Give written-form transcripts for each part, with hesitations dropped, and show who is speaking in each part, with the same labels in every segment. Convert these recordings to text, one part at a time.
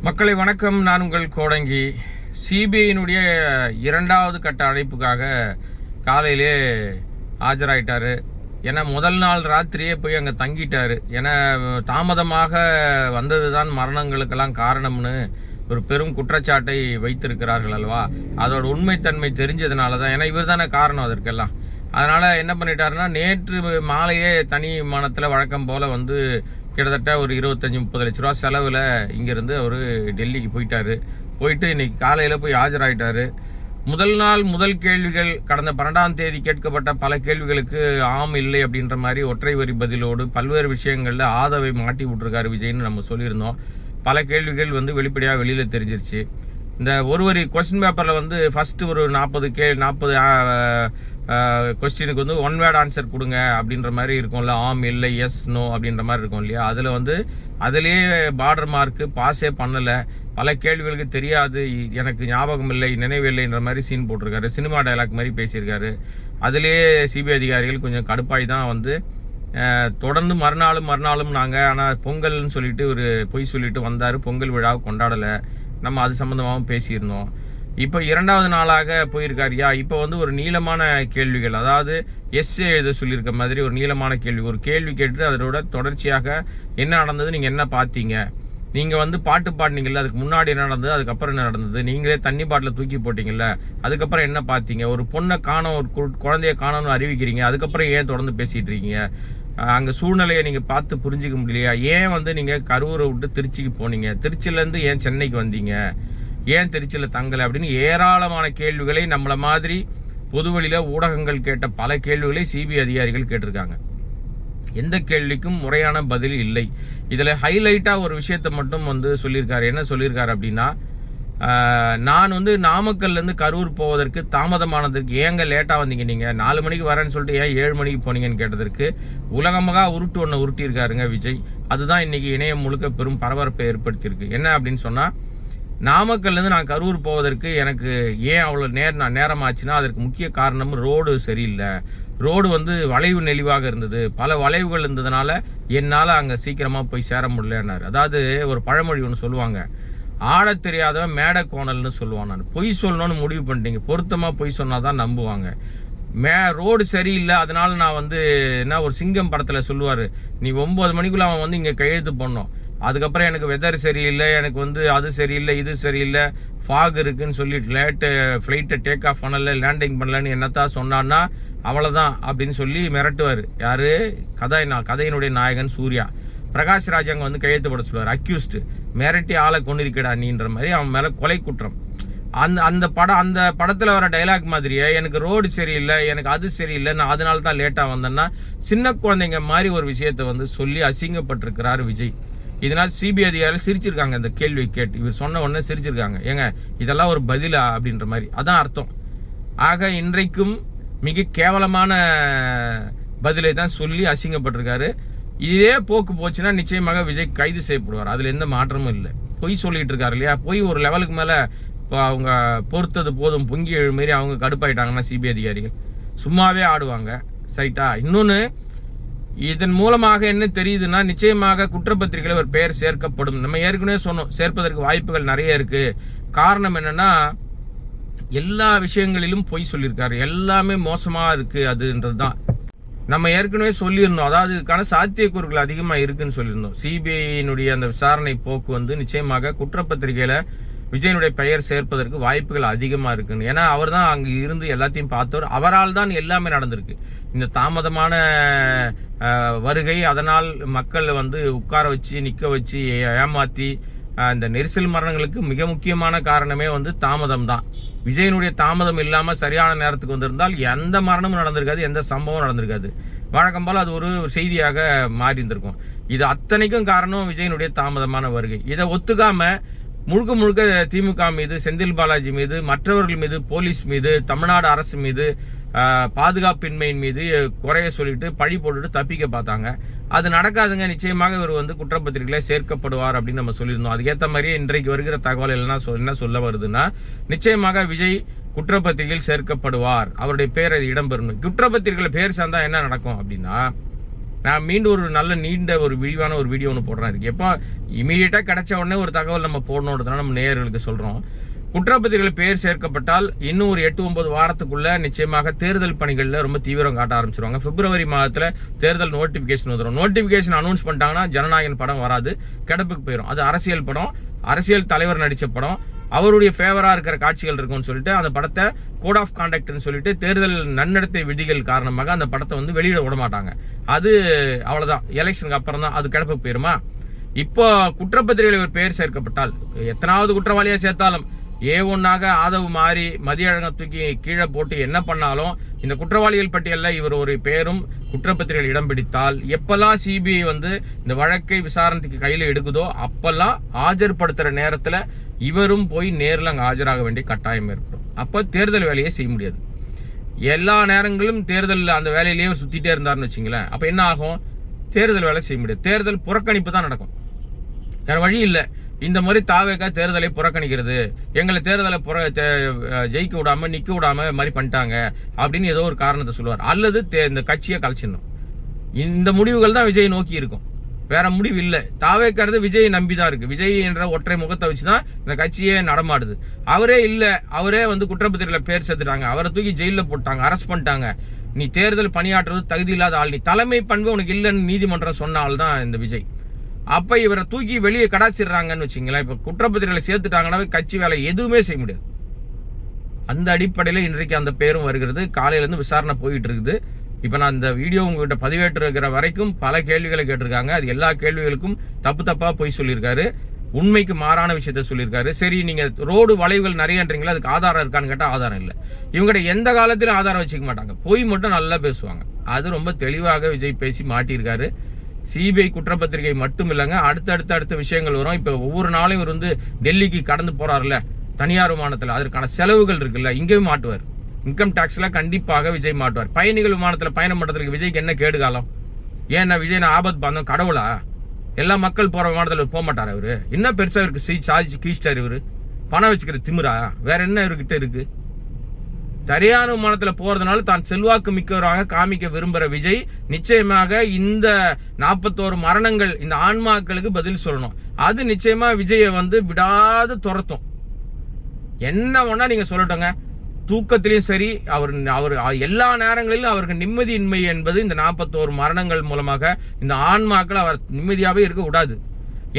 Speaker 1: மக்களை வணக்கம். நான் உங்கள் கோடங்கி. சிபிஐனுடைய 2வது கட்ட அழைப்புக்காக காலையிலே ஆஜராயிட்டாரு. ஏன்னா முதல் நாள் ராத்திரியே போய் அங்கே தங்கிட்டாரு. ஏன்னா தாமதமாக வந்தது தான் மரணங்களுக்கெல்லாம் காரணம்னு ஒரு பெரும் குற்றச்சாட்டை வைத்திருக்கிறார்கள் அல்லவா. அதோட உண்மைத்தன்மை தெரிஞ்சதுனால தான், ஏன்னா இவர் தானே காரணம் அதற்கெல்லாம். அதனால என்ன பண்ணிட்டாருன்னா, நேற்று மாலையே தனி விமானத்தில் வழக்கம் போல வந்து கிட்டத்தட்ட ஒரு 25-30 லட்ச ரூபா செலவில் இங்கிருந்து அவர் டெல்லிக்கு போயிட்டு இன்னைக்கு காலையில் போய் ஆஜராயிட்டாரு. முதல் நாள் முதல் கேள்விகள் கடந்த 12ஆம் தேதி கேட்கப்பட்ட பல கேள்விகளுக்கு ஆம் இல்லை அப்படின்ற மாதிரி ஒற்றை வரி பதிலோடு பல்வேறு விஷயங்களில் ஆதவை மாட்டி விட்டுருக்காரு விஜய்னு நம்ம சொல்லியிருந்தோம். பல கேள்விகள் வந்து வெளிப்படையாக வெளியில் தெரிஞ்சிருச்சு. இந்த ஒரு வரி கொஸ்டின் பேப்பரில் வந்து ஃபர்ஸ்ட் ஒரு 40 கொஸ்டினுக்கு வந்து ஒன் வேர்ட் ஆன்சர் கொடுங்க அப்படின்ற மாதிரி இருக்கும்ல, ஆம் இல்லை எஸ் நோ அப்படின்ற மாதிரி இருக்கும் இல்லையா. அதில் வந்து அதிலேயே பார்டர் மார்க்கு பாஸே பண்ணலை. பல கேள்விகளுக்கு தெரியாது, எனக்கு ஞாபகம் இல்லை, நினைவில்லைன்ற மாதிரி சீன் போட்டிருக்காரு. சினிமா டைலாக் மாதிரி பேசியிருக்காரு. அதிலேயே சிபிஐ அதிகாரிகள் கொஞ்சம் கடுப்பாய் தான் வந்து தொடர்ந்து மறுநாளும் நாங்கள் ஆனால் பொங்கல்னு சொல்லிட்டு ஒரு பொய் சொல்லிட்டு வந்தார். பொங்கல் விழாவை கொண்டாடலை. நம்ம அது சம்மந்தமாகவும் பேசியிருந்தோம். இப்போ 2வது நாளாக போயிருக்காருயா. இப்போ வந்து ஒரு நீளமான கேள்விகள், அதாவது எஸ்ஏ எழுத சொல்லியிருக்க மாதிரி ஒரு நீளமான கேள்வி, ஒரு கேள்வி கேட்டுட்டு அதோட தொடர்ச்சியாக என்ன நடந்தது, நீங்கள் என்ன பார்த்தீங்க, நீங்கள் வந்து பாட்டு பாடினீங்கல்ல, அதுக்கு முன்னாடி என்ன நடந்தது, அதுக்கப்புறம் என்ன நடந்தது, நீங்களே தண்ணி பாட்டில் தூக்கி போட்டீங்கல்ல, அதுக்கப்புறம் என்ன பார்த்தீங்க, ஒரு பொண்ணை காணோம், ஒரு குழந்தைய காணோம்னு அறிவிக்கிறீங்க, அதுக்கப்புறம் ஏன் தொடர்ந்து பேசிட்டு இருக்கீங்க, அங்கே சூழ்நிலையை நீங்கள் பார்த்து புரிஞ்சிக்க முடியலையா, ஏன் வந்து நீங்கள் கரூரை விட்டு திருச்சிக்கு போனீங்க, திருச்சியிலேருந்து ஏன் சென்னைக்கு வந்தீங்க, ஏன் திருச்சியில் தங்கலை அப்படின்னு ஏராளமான கேள்விகளை நம்மள மாதிரி பொதுவெளியில் ஊடகங்கள் கேட்ட பல கேள்விகளை சிபிஐ அதிகாரிகள் கேட்டிருக்காங்க. எந்த கேள்விக்கும் முறையான பதில் இல்லை. இதில் ஹைலைட்டாக ஒரு விஷயத்தை மட்டும் வந்து சொல்லியிருக்காரு. என்ன சொல்லியிருக்காரு அப்படின்னா, நான் வந்து நாமக்கல்லேருந்து கரூர் போவதற்கு தாமதமானதற்கு ஏங்க லேட்டாக வந்தீங்க, நீங்கள் 4 மணிக்கு வரேன்னு சொல்லிட்டு ஏன் 7 மணிக்கு போனீங்கன்னு கேட்டதற்கு உலகமாக உருட்டியிருக்காருங்க விஜய். அதுதான் இன்னைக்கு இணையம் முழுக்க பெரும் பரபரப்பை ஏற்படுத்தியிருக்கு. என்ன அப்படின்னு சொன்னால், நாமக்கல்லேருந்து நான் கரூர் போவதற்கு எனக்கு ஏன் அவ்வளோ நேரம் ஆச்சுன்னா, அதற்கு முக்கிய காரணம் ரோடு சரியில்லை. ரோடு வந்து வளைவு நெளிவாக இருந்தது, பல வளைவுகள் இருந்ததுனால என்னால் அங்கே சீக்கிரமாக போய் சேர முடியலன்னாரு. அதாவது ஒரு பழமொழி ஒன்று சொல்லுவாங்க, ஆட தெரியாதவன் மேடை கோணல்னு சொல்லுவான். நான் பொய் சொல்லணும்னு முடிவு பண்ணிட்டீங்க, பொருத்தமாக பொய் சொன்னால் தான் நம்புவாங்க. ரோடு சரியில்லை, அதனால நான் வந்து என்ன, ஒரு சிங்கம் படத்தில் சொல்லுவார், நீ 9 மணிக்குள்ள அவன் வந்து இங்கே கையெழுத்து பண்ணோம், அதுக்கப்புறம் எனக்கு வெதர் சரியில்லை, எனக்கு வந்து அது சரியில்லை, இது சரியில்லை, ஃபாக் இருக்குன்னு சொல்லிட்டு லேட்டு ஃப்ளைட்டை டேக் ஆஃப் பண்ணல, லேண்டிங் பண்ணலன்னு என்னத்தான் சொன்னான்னா அவ்வளோதான் அப்படின்னு சொல்லி மிரட்டுவார். யாரு? கதையினுடைய நாயகன் சூர்யா. பிரகாஷ் ராஜ் அங்கே வந்து கையெழுத்து போட சொல்லுவார், அக்யூஸ்டு, மிரட்டி ஆளை கொண்டிருக்கடா நீன்ற மாதிரி அவன் மேலே கொலை குற்றம். அந்த படத்தில் வர டைலாக் மாதிரியே, எனக்கு ரோடு சரியில்லை, எனக்கு அது சரியில்லை, நான் அதனால தான் லேட்டாக வந்தேன்னா சின்ன குழந்தைங்க மாதிரி ஒரு விஷயத்தை வந்து சொல்லி அசிங்கப்பட்டிருக்கிறார் விஜய். இதனால் சிபிஐ அதிகாரிகள் சிரிச்சிருக்காங்க. இந்த கேள்வி கேட்டு இவர் சொன்ன உடனே சிரிச்சிருக்காங்க. ஏங்க இதெல்லாம் ஒரு பதிலா அப்படின்ற மாதிரி, அதான் அர்த்தம். ஆக இன்றைக்கும் மிக கேவலமான பதிலை தான் சொல்லி அசிங்கப்பட்டிருக்காரு. இதே போக்கு போச்சுன்னா நிச்சயமாக விஜய் கைது செய்யப்படுவார். அதுல எந்த மாற்றமும் இல்லை. பொய் சொல்லிட்டு இருக்காரு இல்லையா, பொய் ஒரு லெவலுக்கு மேல இப்போ அவங்க பொறுத்தது போதும் பொங்கி எழு மாரி அவங்க கடுப்பாயிட்டாங்கன்னா சிபிஐ அதிகாரிகள் சும்மாவே ஆடுவாங்க. சரிட்டா? இன்னொன்னு, இதன் மூலமாக என்ன தெரியுதுன்னா, நிச்சயமாக குற்றப்பத்திரிகையில் ஒரு பெயர் சேர்க்கப்படும். நம்ம ஏற்கனவே சொன்னோம், சேர்ப்பதற்கு வாய்ப்புகள் நிறைய இருக்கு. காரணம் என்னன்னா, எல்லா விஷயங்களிலும் பொய் சொல்லியிருக்காரு, எல்லாமே மோசமா இருக்கு அதுன்றதுதான் நம்ம ஏற்கனவே சொல்லியிருந்தோம். அதாவது இதுக்கான சாத்தியக்கூறுகள் அதிகமா இருக்குன்னு சொல்லியிருந்தோம். சிபிஐனுடைய அந்த விசாரணை போக்கு வந்து நிச்சயமாக குற்றப்பத்திரிகையில விஜயனுடைய பெயர் சேர்ப்பதற்கு வாய்ப்புகள் அதிகமா இருக்குன்னு. ஏன்னா அவர் தான் அங்க இருந்து எல்லாத்தையும் பார்த்தவர், அவரால் தான் எல்லாமே நடந்திருக்கு. இந்த தாமதமான வருகை, அதனால் மக்கள் வந்து உட்கார வச்சு நிக்க வச்சு ஏமாத்தி இந்த நெரிசல் மரணங்களுக்கு மிக முக்கியமான காரணமே வந்து தாமதம் தான். விஜயனுடைய தாமதம் இல்லாம சரியான நேரத்துக்கு வந்திருந்தால் எந்த மரணமும் நடந்திருக்காது, எந்த சம்பவம் நடந்திருக்காது. வழக்கம் போல அது ஒரு செய்தியாக மாறி இருந்திருக்கும். இது அத்தனைக்கும் காரணம் விஜயனுடைய தாமதமான வருகை. இதை ஒத்துக்காம முழுக்க திமுக மீது, செந்தில் பாலாஜி மீது, மற்றவர்கள் மீது, போலீஸ் மீது, தமிழ்நாடு அரசு மீது, பாதுகாப்பின்மையின் மீது குறைய சொல்லிட்டு பழி போட்டுட்டு தப்பிக்க பார்த்தாங்க. அது நடக்காதுங்க. நிச்சயமாக இவர் வந்து குற்றப்பத்திரிகையில சேர்க்கப்படுவார் அப்படின்னு நம்ம சொல்லியிருந்தோம். அதுக்கேற்ற மாதிரியே இன்றைக்கு வருகிற தகவல் என்ன சொல்ல வருதுன்னா, நிச்சயமாக விஜய் குற்றப்பத்திரிகையில் சேர்க்கப்படுவார், அவருடைய பேர் அது இடம்பெறும். குற்றப்பத்திரிகையில பேர் சேர்ந்தா என்ன நடக்கும் அப்படின்னா, நான் மீண்டும் ஒரு நல்ல நீண்ட ஒரு விரிவான ஒரு வீடியோ ஒன்று போடுறேன். இதுக்கு எப்போ இமீடியட்டாக கிடைச்ச உடனே ஒரு தகவல் நம்ம போடணுன்றதுனால நம்ம நேயர்களுக்கு சொல்கிறோம். குற்றப்பத்திரிகைகள் பேர் சேர்க்கப்பட்டால் இன்னும் ஒரு 8-9 வாரத்துக்குள்ள நிச்சயமாக தேர்தல் பணிகளில் ரொம்ப தீவிரம் காட்ட ஆரம்பிச்சிருவாங்க. பிப்ரவரி மாதத்துல தேர்தல் நோட்டிபிகேஷன் வந்துடும். நோட்டிபிகேஷன் அனௌன்ஸ் பண்ணிட்டாங்கன்னா ஜனநாயகன் படம் வராது, கிடப்புக்கு போயிடும். அது அரசியல் படம், அரசியல் தலைவர் நடிச்ச படம், அவருடைய ஃபேவரா இருக்கிற காட்சிகள் இருக்கும்னு சொல்லிட்டு அந்த படத்தை கோட் ஆஃப் கான்டக்ட்னு சொல்லிட்டு தேர்தல் நன்னடத்தை விதிகள் காரணமாக அந்த படத்தை வந்து வெளியிட விட மாட்டாங்க. அது அவ்வளவுதான், எலெக்ஷனுக்கு அப்புறம் தான் அது கிடப்புக்கு போயிருமா. இப்போ குற்றப்பத்திரிகைகள் பேர் சேர்க்கப்பட்டால் எத்தனாவது குற்றவாளியா சேர்த்தாலும் A1ஆக ஆதவ் மாறி மதியழக தூக்கி கீழே போட்டு என்ன பண்ணாலும் இந்த குற்றவாளிகள் பட்டியலில் இவர் ஒரு பேரும் குற்றப்பத்திரிகைகள் இடம் பிடித்தால் எப்பெல்லாம் சிபிஐ வந்து இந்த வழக்கை விசாரணைக்கு கையில் எடுக்குதோ அப்பெல்லாம் ஆஜர்படுத்துற நேரத்தில் இவரும் போய் நேரில் அங்கே ஆஜராக வேண்டிய கட்டாயம் ஏற்படும். அப்போ தேர்தல் வேலையை செய்ய முடியாது. எல்லா நேரங்களும் தேர்தலில் அந்த வேலையிலேயே சுத்திட்டே இருந்தாருன்னு வச்சுங்களேன், அப்போ என்ன ஆகும்? தேர்தல் வேலை செய்ய முடியாது. தேர்தல் புறக்கணிப்பு தான் நடக்கும், வேற வழி இல்லை. இந்த மாதிரி தாவேக்கா தேர்தலை புறக்கணிக்கிறது, எங்களை தேர்தலை ஜெயிக்க விடாம நிக்க விடாம மாதிரி பண்ணிட்டாங்க அப்படின்னு ஏதோ ஒரு காரணத்தை சொல்லுவார். அல்லது இந்த கட்சியை கலைச்சிடணும். இந்த முடிவுகள் தான் விஜய் நோக்கி இருக்கும், வேற முடிவு இல்லை. தாவேக்கிறது விஜய் நம்பிதான் இருக்கு. விஜய் என்ற ஒற்றை முகத்தை வச்சுதான் இந்த கட்சியே நடமாடுது. அவரே இல்ல, அவரே வந்து குற்றப்பத்திரிகையில பேர் சேர்த்துட்டாங்க, அவரை தூக்கி ஜெயில போட்டாங்க, அரெஸ்ட் பண்ணிட்டாங்க. நீ தேர்தல் பணியாற்றுவது தகுதி இல்லாத ஆள், நீ தலைமை பண்பு உனக்கு இல்லைன்னு நீதிமன்றம் சொன்ன ஆள் தான் இந்த விஜய். அப்ப இவரை தூக்கி வெளியே கடாச்சிடுறாங்கன்னு வச்சுங்களேன். இப்ப குற்றப்பத்திரிகைகளை சேர்த்துட்டாங்கன்னா கட்சி வேலை எதுவுமே செய்ய முடியாது. அந்த அடிப்படையில இன்றைக்கு அந்த பேரும் வருகிறது. காலையில இருந்து விசாரணை போயிட்டு இருக்குது. இப்ப நான் இந்த வீடியோ உங்ககிட்ட பதிவேற்று இருக்கிற வரைக்கும் பல கேள்விகளை கேட்டிருக்காங்க. அது எல்லா கேள்விகளுக்கும் தப்பா போய் சொல்லியிருக்காரு, உண்மைக்கு மாறான விஷயத்த சொல்லியிருக்காரு. சரி, நீங்க ரோடு வளைவுகள் நிறையன்றீங்களா, அதுக்கு ஆதாரம் இருக்கான்னு கேட்டா ஆதாரம் இல்லை. இவங்ககிட்ட எந்த காலத்திலும் ஆதாரம் வச்சுக்க மாட்டாங்க, பொய் மட்டும் நல்லா பேசுவாங்க. அது ரொம்ப தெளிவாக விஜய் பேசி மாட்டியிருக்காரு. சிபிஐ குற்றப்பத்திரிகை மட்டும் இல்லைங்க, அடுத்த விஷயங்கள் வரும். இப்ப ஒவ்வொரு நாளும் இவர் வந்து டெல்லிக்கு கடந்து போறாருல தனியார் விமானத்துல, அதற்கான செலவுகள் இருக்குல்ல, இங்கேயும் மாட்டுவார். இன்கம் டாக்ஸ்ல கண்டிப்பாக விஜய் மாட்டுவார். பயணிகள் விமானத்துல பயணம் பண்றதுக்கு விஜய்க்கு என்ன கேடுகாலம்? ஏன்னா விஜய் ஆபத் பாந்தம் கடவுளா? எல்லா மக்கள் போற விமானத்துல போக மாட்டார் அவரு? என்ன பெருசா இருக்கு சார்ஜ் கீஸ்டார் இவரு? பணம் வச்சுக்கிற திமிரா வேற என்ன இவர்கிட்ட இருக்கு? தனியார் விமானத்துல போறதுனால தான் செல்வாக்கு மிக்கவராக காமிக்க விரும்புற விஜய் நிச்சயமாக இந்த 41 மரணங்கள் இந்த ஆன்மாக்களுக்கு பதில் சொல்லணும். அது நிச்சயமா விஜயை வந்து விடாது துரத்தும். என்ன வேணா நீங்க சொல்லட்டோங்க, தூக்கத்திலையும் சரி, அவர் எல்லா நேரங்களிலும் அவருக்கு நிம்மதியின்மை என்பது இந்த 41 மரணங்கள் மூலமாக இந்த ஆன்மாக்கள் அவர் நிம்மதியாவே இருக்க விடாது.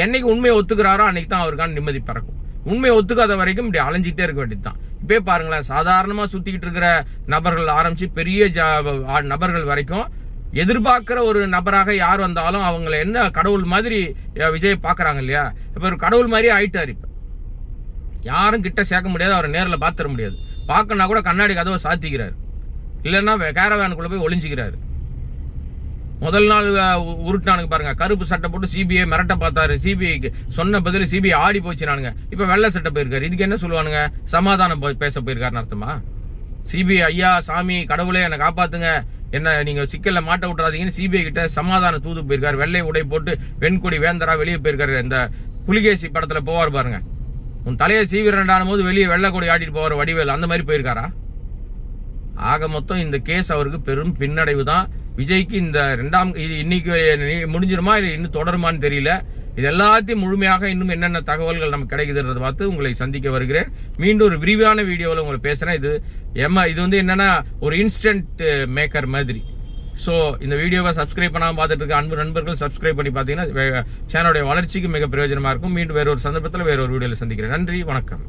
Speaker 1: என்னைக்கு உண்மையை ஒத்துக்கிறாரோ அன்னைக்கு தான் அவருக்கான நிம்மதி பிறக்கும். உண்மையை ஒத்துக்காத வரைக்கும் இப்படி அலைஞ்சிட்டே இருக்க வேண்டியதுதான். இப்பே பாருங்களேன், சாதாரணமா சுத்திக்கிட்டு இருக்கிற நபர்கள் ஆரம்பிச்சு பெரிய நபர்கள் வரைக்கும் எதிர்பார்க்கிற ஒரு நபராக யார் வந்தாலும் அவங்களை என்ன கடவுள் மாதிரி விஜய் பாக்குறாங்க இல்லையா? இப்ப ஒரு கடவுள் மாதிரி ஆயிட்டாரு. இப்ப யாரும் கிட்ட சேர்க்க முடியாது, அவரை நேரில் பாத்துற முடியாது. பார்க்கனா கூட கண்ணாடி கதவை சாத்திக்கிறாரு, இல்லைன்னா கேரவேனுக்குள்ள போய் ஒளிஞ்சுக்கிறாரு. முதல் நாள் உருட்டானுங்க பாருங்க, கருப்பு சட்டை போட்டு சிபிஐ மிரட்ட பார்த்தாரு. சிபிஐக்கு சொன்ன பதில் சிபிஐ ஆடி போச்சுனானுங்க. இப்ப வெள்ளை சட்டை போயிருக்காரு. இதுக்கு என்ன சொல்லுவானுங்க? சமாதானம் பேச போயிருக்காருன்னு அர்த்தமா? சிபிஐ ஐயா சாமி கடவுளே என்னை காப்பாத்துங்க, என்ன நீங்க சிக்கல்ல மாட்ட விட்டுறாதீங்கன்னு சிபிஐ கிட்ட சமாதான தூது போயிருக்காரு. வெள்ளை உடை போட்டு வெண்கொடி வேந்தரா வெளியே போயிருக்காரு. இந்த புலிகேசி படத்துல போவார் பாருங்க, உன் தலையை சீவிரண்டான போது வெளியே வெள்ளை கொடி ஆட்டிட்டு போவார் வடிவேல், அந்த மாதிரி போயிருக்காரா? ஆக மொத்தம் இந்த கேஸ் அவருக்கு பெரும் பின்னடைவு தான். விஜய்க்கு இந்த இன்னைக்கு முடிஞ்சிருமா இல்லை இன்னும் தொடருமான்னு தெரியல. இது எல்லாத்தையும் முழுமையாக இன்னும் என்னென்ன தகவல்கள் நமக்கு கிடைக்குதுன்றதை பார்த்து உங்களை சந்திக்க வருகிறேன். மீண்டும் ஒரு விரிவான வீடியோவில் உங்களை பேசுறேன். இது வந்து என்னன்னா ஒரு இன்ஸ்டன்ட் மேக்கர் மாதிரி. ஸோ இந்த வீடியோவை சப்ஸ்கிரைப் பண்ணாமல் பார்த்துட்டு இருக்க அன்பு நண்பர்கள் சப்ஸ்கிரைப் பண்ணி பார்த்தீங்கன்னா சேனலுடைய வளர்ச்சிக்கு மிக பிரயோஜனமா இருக்கும். மீண்டும் வேற ஒரு சந்தர்ப்பத்தில் வேற ஒரு வீடியோவில் சந்திக்கிறேன். நன்றி, வணக்கம்.